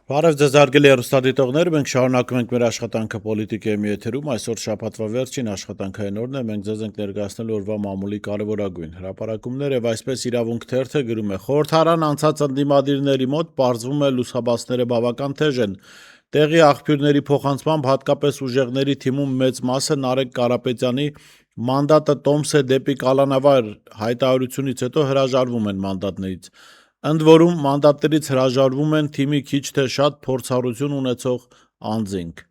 Բարև ձեզ հարգելի հեռուստադիտողներ, մենք շարունակում ենք մեր աշխատանքը պոլիտիկայի մի եթերում, այսօր շաբաթվա վերջին աշխատանքային օրն է, մենք ձեզ ենք ներկայացնելու օրվա մամուլի կարևորագույն հրապարակումներ եւ այսպես իրավունք թերթը գրում է. խորհրդարան անցած ընդդիմադիրների մոտ պարզվում է լուսաբացները բավական թեժ են։ Տեղի աղբյուրների փոխանցմամբ հատկապես ուժեղների թիմում մեծ մասը Նարեկ Կարապետյանի մանդատը տոմս է դեպի կալանավար հայտարարությունից հետո հրաժարվում են մանդատներից։ Ընդ որում մանդատներից հրաժարվում են թիմի քիչ թե շատ փորձառություն ունեցող անձինք։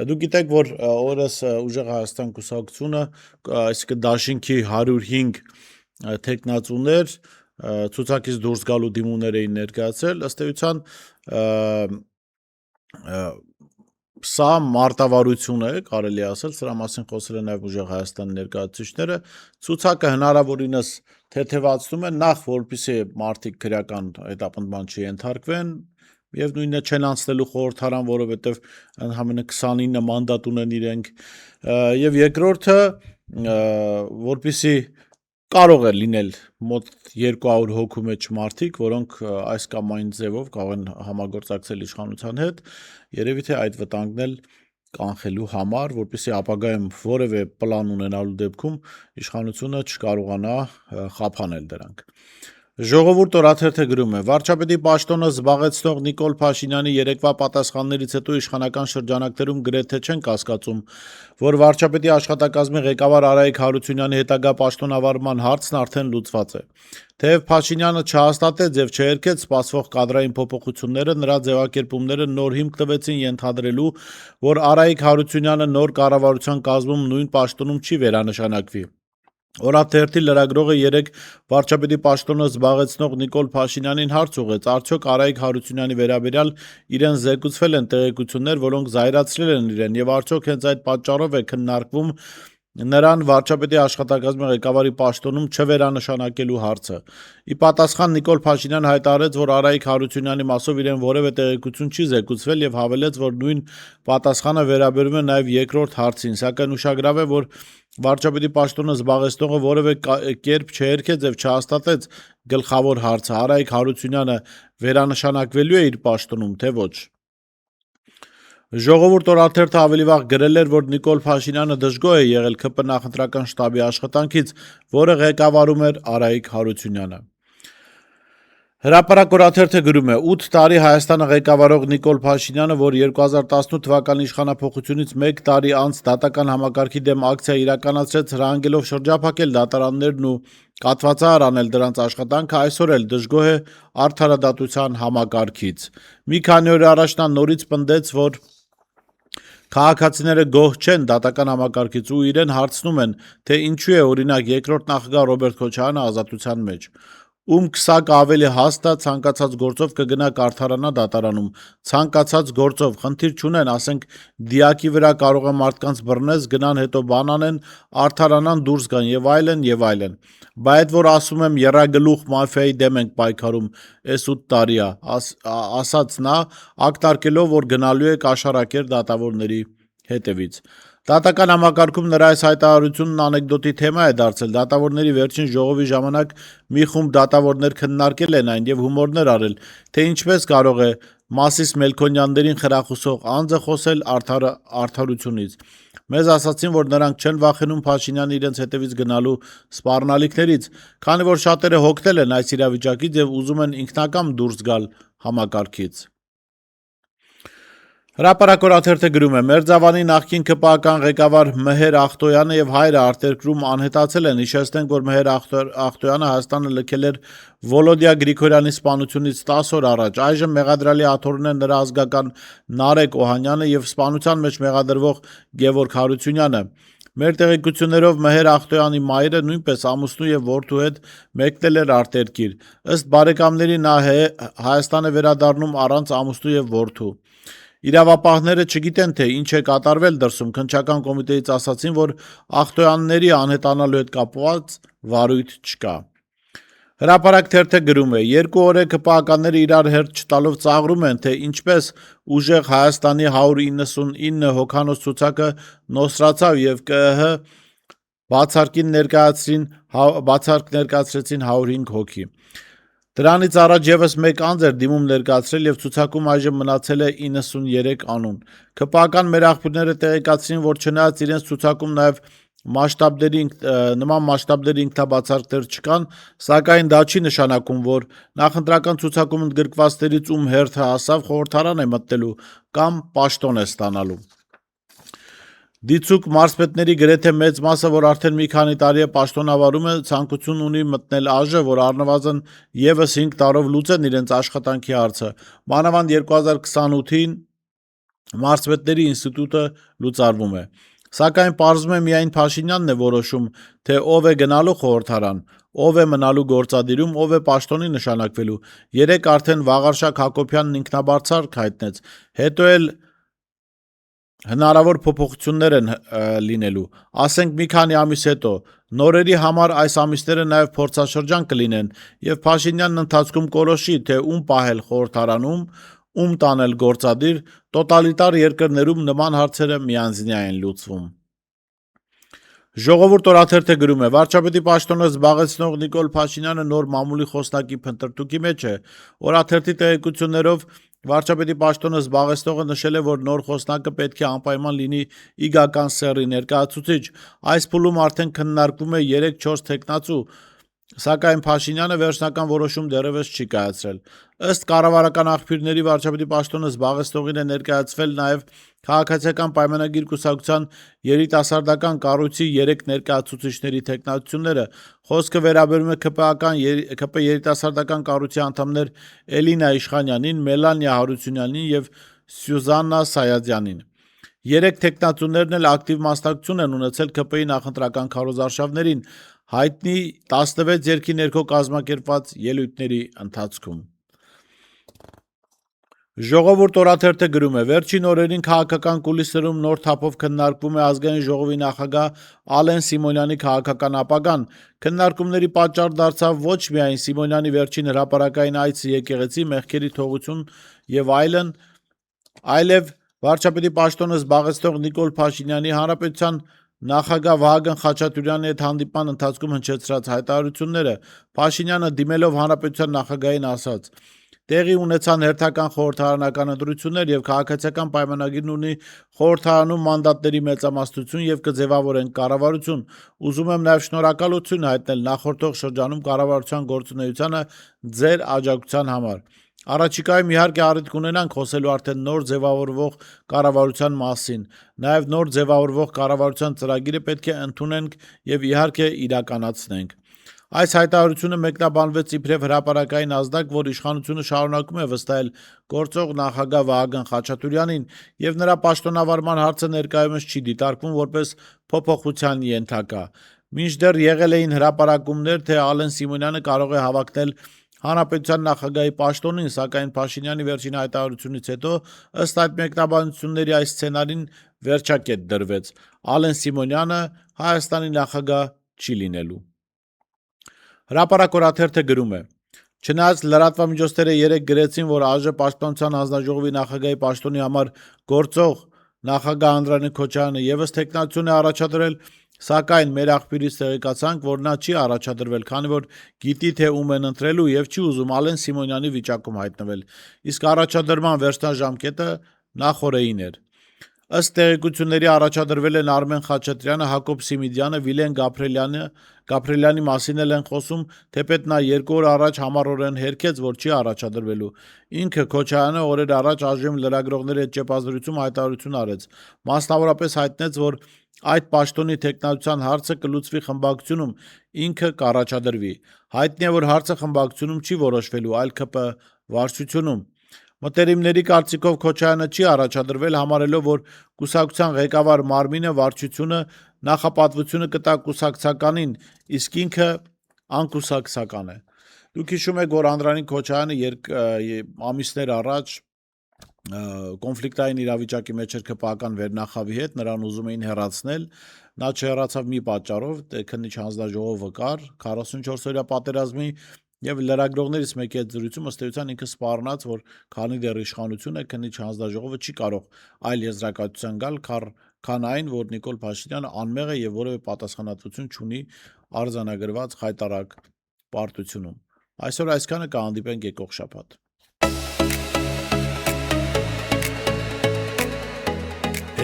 Դուք գիտեք, որ օրս ուժեղ Հայաստան կուսակցությունը, այսինքն Դաշինքի 105 թեկնածուներ ցուցակից դուրս գալու դիմումներ էին ներկայացրել, ըստ էության սա մարտավարություն է, կարելի ասել, սրա մասին խոսել են նաև ուժեղ Հայաստանի ներկայացուցիչները, ցուցակը հնարավորինս թեթևացնում են նախ, որպեսզի մարդիկ քրեական հետապնդման չենթարկվեն եւ նույնը չեն անցնելու խորհրդարան, որովհետեւ ընդհանրապես 29 մանդատ ունեն իրենք, եւ երկրորդը, որպեսզի կարող է լինել մոտ 200 հոգու մեջ մարդիկ, որոնք այս կամ այն ձևով կարող են համագործակցել իշխանության հետ, երևի թե այդ վտանգն էլ կանխելու համար, որպեսզի ապագայում որևէ պլան ունենալու դեպքում իշխանությունը չկարողանա խափանել դրանք։ Ժողովուրդ օրաթերթը գրում է. վարչապետի պաշտոնը զբաղեցնող Նիկոլ Փաշինյանի երեկվա պատասխաններից հետո իշխանական շրջանակներում գրեթե չեն կասկածում, որ վարչապետի աշխատակազմի ղեկավար Արայիկ Հարությունյանի հետագա պաշտոնավարման հարցն արդեն լուծված է։ Թեև Փաշինյանը չհաստատեց եւ չերկեց սպասվող կադրային փոփոխությունները, նրա ձևակերպումները նոր հիմք տվեցին ենթադրելու, որ Արայիկ Հարությունյանը նոր կառավարության կազմում նույն պաշտոնում չի վերանշանակվի։ Օրաթերթի լրագրողը երեկ վարչապետի պաշտոնը զբաղեցնող Նիկոլ Փաշինյանին հարց ուղղեց. արդյոք Արայիկ Հարությունյանի վերաբերյալ իրեն զեկուցվել են տեղեկություններ, որոնք զայրացրել են իրեն, եւ արդյոք հենց այդ պատճառով է քննարկվում նրան վարչապետի աշխատակազմի ղեկավարի պաշտոնում չվերանշանակելու հարցը։ Ի պատասխան Նիկոլ Փաշինյանը հայտարարեց, որ Արայիկ Հարությունյանի մասով իրեն որևէ տեղեկություն չի զեկուցվել եւ հավելեց, որ նույն պատասխանը վերաբերում է նաեւ երկրորդ հարցին, սակայն ուշագրավ է, որ վարչապետի պաշտոնը զբաղեցնողը որևէ կերպ չերկեց եւ չհաստատեց գլխավոր հարցը՝ Արայիկ Հարությունյանը վերանշանակվելու է իր պաշտոնում, թե ոչ։ Ժողովուրդ օրաթերթը ավելի վաղ գրել էր, որ Նիկոլ Փաշինյանը դժգոհ է եղել ՔՊ նախընտրական շտաբի աշխատանքից, որը ղեկավարում էր Արայիկ Հարությունյանը։ Հրապարակ օրաթերթը գրում է. 8 տարի Հայաստանը ղեկավարող Նիկոլ Փաշինյանը, որ 2018 թվականի իշխանափոխությունից 1 տարի անց դատական համակարգի դեմ ակցիա իրականացրեց, հրահանգելով շրջափակել դատարաններն ու կաթվածահար անել դրանց աշխատանքը, այսօր էլ դժգոհ է արդարադատության համակարգից։ Մի քանի օր առաջ նա նորից պնդեց, որ քաղաքացիները գոհ չեն դատական համակարգից ու իրեն հարցնում են, թե ինչու է օրինակ երկրորդ նախագահ Ռոբերտ Քոչարյանը ազատության մեջ։ Ում քսակը ավելի հաստ է, ցանկացած գործով կգնա կարդարանա դատարանում, ցանկացած գործով, խնդիր չունեն, ասենք դիակի վրա կարող է մարդկանց բռնես, գնան հետո բան անեն, արդարանան դուրս գան եւ այլն եւ այլն։ Բա այդ որ ասում եմ եռագլուխ մաֆիայի դեմ ենք պայքարում, էս 8 տարի է, ասաց նա, ակտարկելով, որ գնալու է կաշառակեր դատավորների հետևից։ Դատական համակարգում նրա այս հայտարարությունն անեկդոտի թեմա է դարձել։ Դատավորների վերջին ժողովի ժամանակ մի խումբ դատավորներ քննարկել են այն եւ հումորներ արել, թե ինչպես կարող է Մասիս Մելքոնյաններին խրախուսող անձը խոսել արդարությունից։ Մեզ ասացին, որ նրանք չեն վախենում Փաշինյանը իրենց հետևից գնալու սպառնալիքներից, քանի որ շատերը հոգնել են այս իրավիճակից եւ ուզում են ինքնակամ դուրս գալ համակարգից։ Հրապարակ օրաթերթը գրում է. Մերձավանի նախկին ԿՊԱ-ական ղեկավար Մեհեր Ախտոյանը եւ հայրը արտերկրում անհետացել են։ Հիշեցնենք, որ Մեհեր Ախտոյանը Հայաստանը լքել էր Վոլոդիա Գրիգորյանի սպանությունից 10 օր առաջ։ Այժմ մեղադրյալի աթոռն են նրա ազգական Նարեկ Օհանյանը եւ սպանության մեջ մեղադրվող Գևորգ Հարությունյանը։ Մեր տեղեկություններով Մեհեր Ախտոյանի մայրը նույնպես ամուսնու եւ որդու հետ մեկնել էր արտերկիր։ Ըստ բարեկամների նա Հայաստան է վերադառնում առանց ամուսնու եւ որդու։ Իրավապահները չգիտեն, թե ինչ է կատարվել դրսում, քննչական կոմիտեից ասացին, որ Ախտոյանների անհետանալու հետ կապված վարույթ չկա։ Հրապարակ թերթը գրում է. 2 օր է ԿՊԱ-ականները իրար հերթ չտալով ծաղրում են, թե ինչպես ուժեղ Հայաստանի 199 հոգանոց ցուցակը նոսրացավ եւ ԿԸՀ բացարկ ներկայացրեցին 105 հոգի։ Դրանից առաջ եւս մեկ անձ էր դիմում ներկայացրել եւ ցուցակում այժմ մնացել է 93 անուն։ ԿՊԱ-ական մեր աղբյուրները տեղեկացրին, որ չնայած իրենց ցուցակում նաեւ նման մասշտաբների ինքնաբացարկներ չկան, սակայն դա չի նշանակում, որ նախընտրական ցուցակում ընդգրկվածներից ում հերթը հասավ խորհրդարան է մտնելու կամ պաշտոն է ստանալու։ Դիցուք մարզպետների գրեթե մեծ մասը, որ արդեն մի քանի տարի է պաշտոնավարում է, ցանկություն ունի մտնել ԱԺ, որ առնվազն եւս 5 տարով լուծեն իրենց աշխատանքի հարցը։ Մանավանդ 2028-ին մարզպետների ինստիտուտը լուծարվում է։ Սակայն պարզվում է միայն Փաշինյանն է որոշում, թե ով է գնալու խորհրդարան, ով է մնալու գործադիրում, ով է պաշտոնի նշանակվելու։ Երեկ արդեն Վաղարշակ Հակոբյանն ինքնաբարձարք հայտնեց, հետո էլ հնարավոր փոփոխություններ են լինելու, ասենք մի քանի ամիս հետո, նորերի համար այս ամիսները նաև փորձաշրջան կլինեն եւ Փաշինյանն ընթացքում կորոշի, թե ում պահել խորհրդարանում, ում տանել գործադիր, տոտալիտար երկրներում նման հարցերը միանձնյա են լուծվում։ Ժողովուրդ օրաթերթը գրում է. վարչապետի պաշտոնը զբաղեցնող Նիկոլ Փաշինյանը նոր մամուլի խոսնակի փնտրտուքի մեջ է։ Օրաթերթի տեղեկություններով վարչապետի պաշտոնը զբաղեցնողը նշել է, որ նոր խոսնակը պետք է անպայման լինի իգական սեռի ներկայացուցիչ։ Այս փուլում արդեն քննարկվում է 3-4 թեկնածու, սակայն Փաշինյանը վերջնական որոշում դեռևս չի կայացրել։ Ըստ կառավարական աղբյուրների վարչապետի պաշտոնը զբաղեցնողին է ներկայացվել նաև քաղաքացիական պայմանագիր կուսակցության երիտասարդական կառույցի 3 ներկայացուցիչների թեկնածությունները։ Խոսքը վերաբերում է ԿՊ երիտասարդական կառույցի անդամներ Էլինա Իշխանյանին, Մելանիա Հարությունյանին եւ Սյուզաննա Սայադյանին։ 3 թեկնածուներն էլ ակտիվ մասնակցություն են ունեցել ԿՊ-ի նախընտրական քարոզարշավներին, հայտնի 16 երկի ներքո կազմակերպված ելույթների ընթացքում։ Ժողովուրդ օրաթերթը գրում է. վերջին օրերին քաղաքական կուլիսներում նոր թափով քննարկվում է ազգային ժողովի նախագահ Ալեն Սիմոնյանի քաղաքական ապագան։ Քննարկումների պատճառ դարձավ ոչ միայն Սիմոնյանի վերջին հրապարակային այցը եկեղեցի, մեղքերի թողություն եւ այլն, այլև վարչապետի պաշտոնը զբաղեցնող Նիկոլ Փաշինյանի հանրապետության նախագահ Վահագն Խաչատուրյանի հետ հանդիպման ընթացքում հնչեցրած հայտարարությունները։ Փաշինյանը դիմելով հանրապետության նախագահին ասաց. տեղի ունեցան հերթական խորհրդարանական ընտրություններ եւ քաղաքացիական պայմանագիրն ունի խորհրդարանում մանդատների մեծամասնություն եւ կձևավորեն կառավարություն։ Ուզում եմ նաեւ շնորհակալություն հայտնել նախորդող շրջանում կառավարության գործունեությանը ձեր աջակցության համար։ Առաջիկայում իհարկե առիթ կունենանք խոսելու արդեն նոր ձևավորվող կառավարության մասին։ Նաև նոր ձևավորվող կառավարության ծրագիրը պետք է ընդունենք եւ իհարկե իրականացնենք։ Այս հայտարարությունը մեկնաբանվեց իբրև հրապարակային ազդակ, որ իշխանությունը շարունակում է վստահել գործող նախագահ Վահագն Խաչատուրյանին եւ նրա պաշտոնավարման հարցը ներկայումս չի դիտարկվում որպես փոփոխության ենթակա։ Մինչդեռ եղել էին հրապարակումներ, թե Ալեն Սիմոնյանը կարող է հավակնել հանրապետության նախագահի պաշտոնին, սակայն Փաշինյանի վերջին հայտարարությունից հետո ըստ այդ մեկնաբանությունների այս սցենարին վերջակետ դրվեց։ Ալեն Սիմոնյանը Հայաստանի նախագահ չի լինելու։ Հրապարակ օրաթերթը գրում է. չնայած լրատվամիջոցները երեկ գրեցին, որ ԱԺ պաշտպանության հանձնաժողովի նախագահի պաշտոնի համար գործող նախագահ Անդրանիկ Քոչարյանը եւս թեկնածություն է առաջադրել, սակայն մեր աղբյուրից տեղեկացանք, որ նա չի առաջադրվել, քանի որ գիտի, թե ում են ընտրելու եւ չի ուզում Ալեն Սիմոնյանի վիճակում հայտնվել։ Իսկ առաջադրման վերջնաժամկետը նախօրեին էր։ Ըստ տեղեկությունների առաջադրվել են Արմեն Խաչատրյանը, Հակոբ Սիմիդյանը, Վիլեն Գաբրելյանի մասին էլ են խոսում, թեպետ նա 2 օր առաջ համառորեն հերքեց, որ չի առաջադրվելու։ Ինքը Քոչարյանը օրեր առաջ ԱԺ լրագրողների հետ ճեպազրույցում հայտարարություն արեց։ Մասնավորապես հայտնեց, որ այդ պաշտոնի թեկնածության հարցը կլուծվի խմբակցությունում, ինքը կառաջադրվի։ Հայտնի է, որ հարցը խմբակցությունում չի որոշվելու, այլ ԿՊ վարչությունում։ Մտերիմների կարծիքով Քոչարյանը չի առաջադրվել, համարելով, որ կուսակցության ղեկավար մարմինը վարչությունը նախապատվությունը կտա կուսակցականին, իսկ ինքը անկուսակցական է։ Դուք հիշում եք, որ Անդրանիկ Քոչարյանը ամիսներ առաջ կոնֆլիկտային իրավիճակի մեջ էր ԿՊԱ-ական վերնախավի հետ, նրան ուզում էին հեռացնել, նա չհեռացավ մի պատճառով, քննիչ հանձնաժողովը կար 44-օրյա պատերազմի եւ լրագրողներից մեկի հետ զրույցում ըստ էության ինքը սպառնաց, որ քանի դեռ իշխանություն է, քննիչ հանձնաժողովը չի կարող այլ եզրակացության գալ, քան այն, որ Նիկոլ Փաշինյանը անմեղ է եւ որևէ պատասխանատվություն չունի արձանագրված խայտարակ պարտությունում։ Այսօր այսքանը, կհանդիպենք եկող շաբաթ։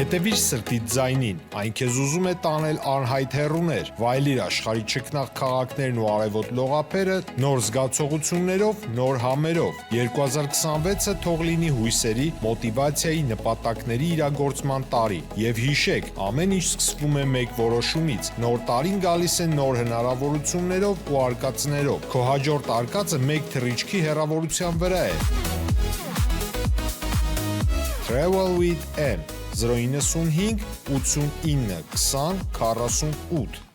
Հետևիր սրտիդ ձայնին, այն քեզ ուզում է տանել անհայտ հեռուներ, վայելիր աշխարհի ճկնաղ քաղաքներն ու արևոտ լողափերը նոր զգացողություններով, նոր համերով։ 2026-ը թող լինի հույսերի, մոտիվացիայի, նպատակների իրագործման տարի։ Եվ հիշեք, ամեն ինչ սկսվում է մեկ որոշումից։ Նոր տարին գալիս է նոր հնարավորություններով ու արկածներով։ Քո հաջորդ արկածը մեկ թռիչքի հեռավորության վրա է։ Travel with M 095 89 20 48